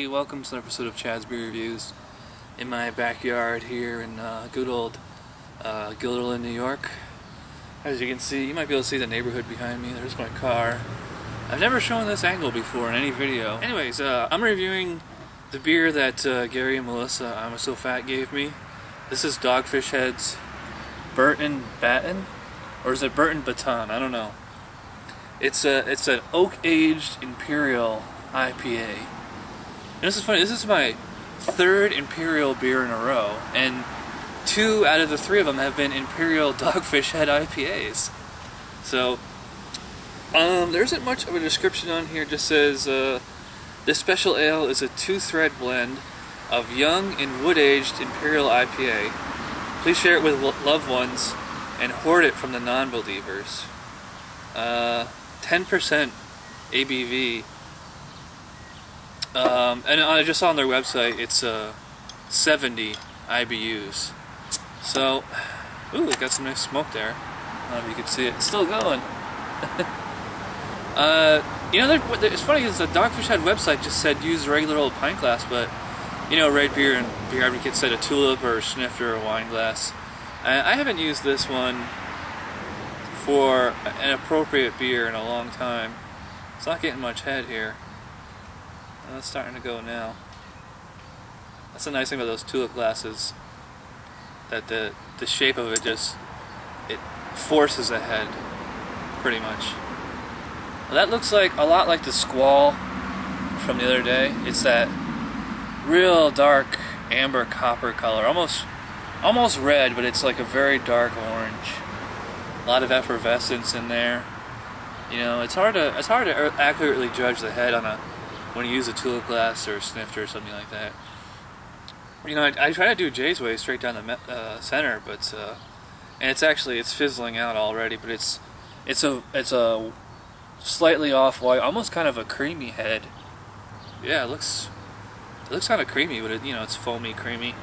Hey, welcome to an episode of Chad's Beer Reviews in my backyard here in good old 𝓑𝓻𝓮𝓻𝓲𝓷, New York. As you can see, you might be able to see the neighborhood behind me. There's my car. I've never shown this angle before in any video. Anyways, I'm reviewing the beer that Gary and Melissa, I'm So Fat, gave me. This is Dogfish Head's Burton Baton, or is it Burton Baton? I don't know. It's an oak-aged imperial IPA. And this is funny, this is my third imperial beer in a row, and 2 out of the 3 of them have been imperial Dogfish Head IPAs. So, there isn't much of a description on here. It just says, this special ale is a 2-thread blend of young and wood-aged imperial IPA. Please share it with loved ones and hoard it from the non-believers. 10% ABV. And I just saw on their website it's 70 IBUs. So, ooh, it got some nice smoke there. I don't know if you can see it. It's still going. You know, it's funny because the Dogfish Head website just said use regular old pint glass, but you know, Red Beer and Beer Advocate said a tulip or a snifter or a wine glass. I haven't used this one for an appropriate beer in a long time. It's not getting much head here. It's starting to go now. That's the nice thing about those tulip glasses, that the shape of it it forces ahead, pretty much. Well, that looks like a lot like the Squall from the other day. It's that real dark amber copper color, almost red, but it's like a very dark orange. A lot of effervescence in there. You know, it's hard to accurately judge the head when you use a tulip glass or a snifter or something like that. You know, I try to do Jay's way straight down the center, but and it's fizzling out already. But it's a slightly off white, almost kind of a creamy head. Yeah, it looks kind of creamy, but it's foamy, creamy.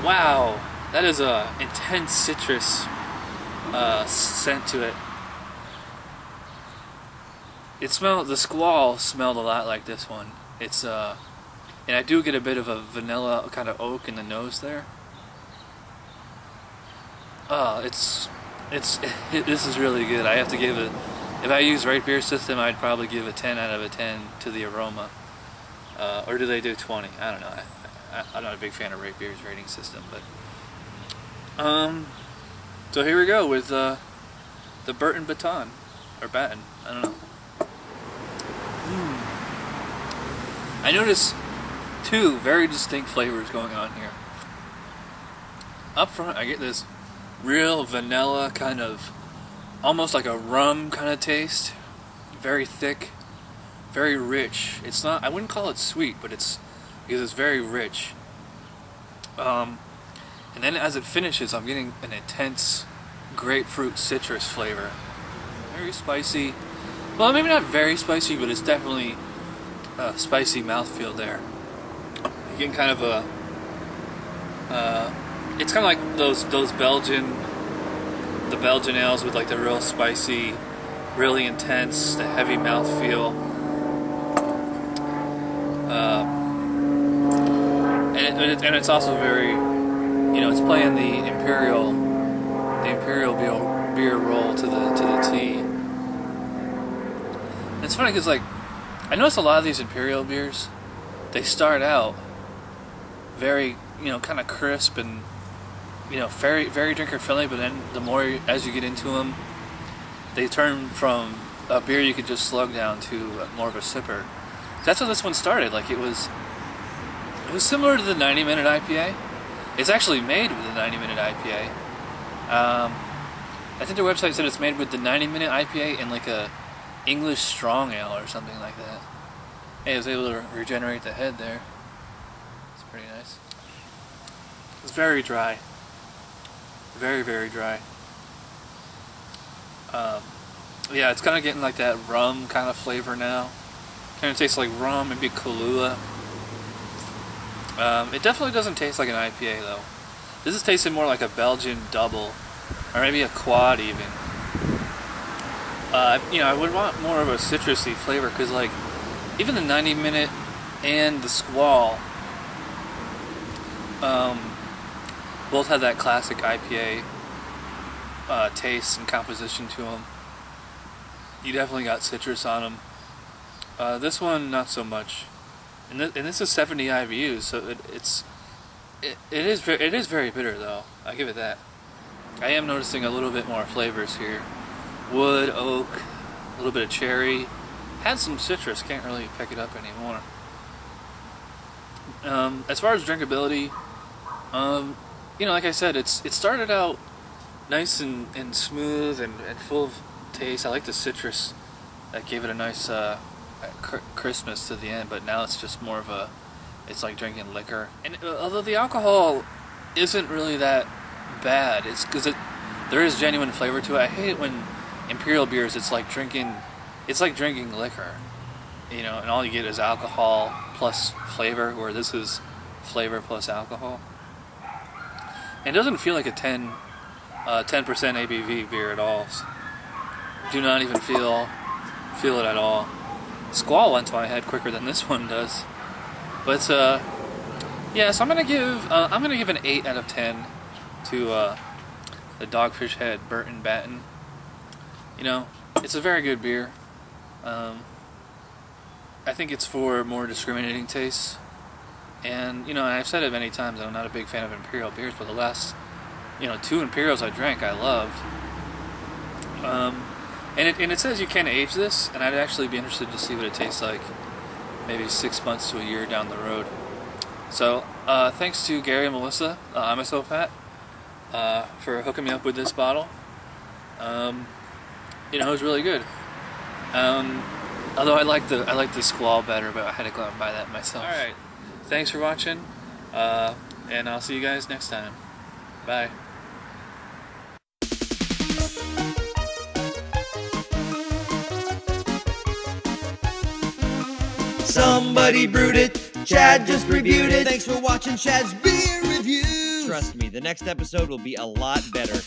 Wow, that is a intense citrus scent to it. The Squall smelled a lot like this one. And I do get a bit of a vanilla kind of oak in the nose there. This is really good. I have to give it, if I use Right Beer System, I'd probably give a 10 out of a 10 to the Aroma. Or do they do 20? I don't know. I'm not a big fan of Right Beer's rating system, but so here we go with the Burton Baton, or Baton, I don't know. I notice 2 very distinct flavors going on here. Up front, I get this real vanilla kind of, almost like a rum kind of taste. Very thick, very rich. It's not, I wouldn't call it sweet, but because it's very rich. And then as it finishes, I'm getting an intense grapefruit citrus flavor. Very spicy. Well, maybe not very spicy, but it's definitely a spicy mouthfeel there. You're getting kind of a, it's kind of like those Belgian ales with like the real spicy, really intense, the heavy mouthfeel. And it's also very, it's playing the imperial beer roll to the T. It's funny because, like, I notice a lot of these imperial beers, they start out very, kind of crisp and, very, very drinker friendly, but then the more as you get into them, they turn from a beer you could just slug down to more of a sipper. That's how this one started. Like, it was similar to the 90-minute IPA. It's actually made with the 90-minute IPA. I think their website said it's made with the 90-minute IPA and like a English strong ale or something like that. Hey, I was able to regenerate the head there. It's pretty nice. It's very dry. Very, very dry. Yeah, it's kind of getting like that rum kind of flavor now. Kind of tastes like rum, maybe Kahlua. It definitely doesn't taste like an IPA though. This is tasting more like a Belgian double, or maybe a quad even. I would want more of a citrusy flavor because, like, even the 90-minute and the Squall both have that classic IPA taste and composition to them. You definitely got citrus on them. This one, not so much. And this is 70 IBUs, so it is very bitter though. I give it that. I am noticing a little bit more flavors here. Wood, oak, a little bit of cherry. Had some citrus, can't really pick it up anymore. As far as drinkability, you know, like I said, it started out nice and smooth and full of taste. I like the citrus that gave it a nice crispness to the end, but now it's just more of it's like drinking liquor. And although the alcohol isn't really that bad, it's because there is genuine flavor to it. I hate it when imperial beers, it's like drinking liquor, you know, and all you get is alcohol plus flavor, where this is flavor plus alcohol. And it doesn't feel like a 10% ABV beer at all. Do not even feel it at all. Squall went to my head quicker than this one does. But yeah, so I'm gonna give an 8 out of 10 to the Dogfish Head Burton Baton. You know, it's a very good beer. I think it's for more discriminating tastes. And, you know, I've said it many times, I'm not a big fan of imperial beers, but the last, you know, 2 imperials I drank, I loved. And it says you can age this, and I'd actually be interested to see what it tastes like maybe 6 months to a year down the road. So, thanks to Gary and Melissa, I'm so fat, for hooking me up with this bottle. You know, it was really good. Although I like the Squall better, but I had to go out and buy that myself. Alright, thanks for watching, and I'll see you guys next time. Bye. Somebody brewed it, Chad just reviewed it. Thanks for watching Chad's Beer Reviews. Trust me, the next episode will be a lot better.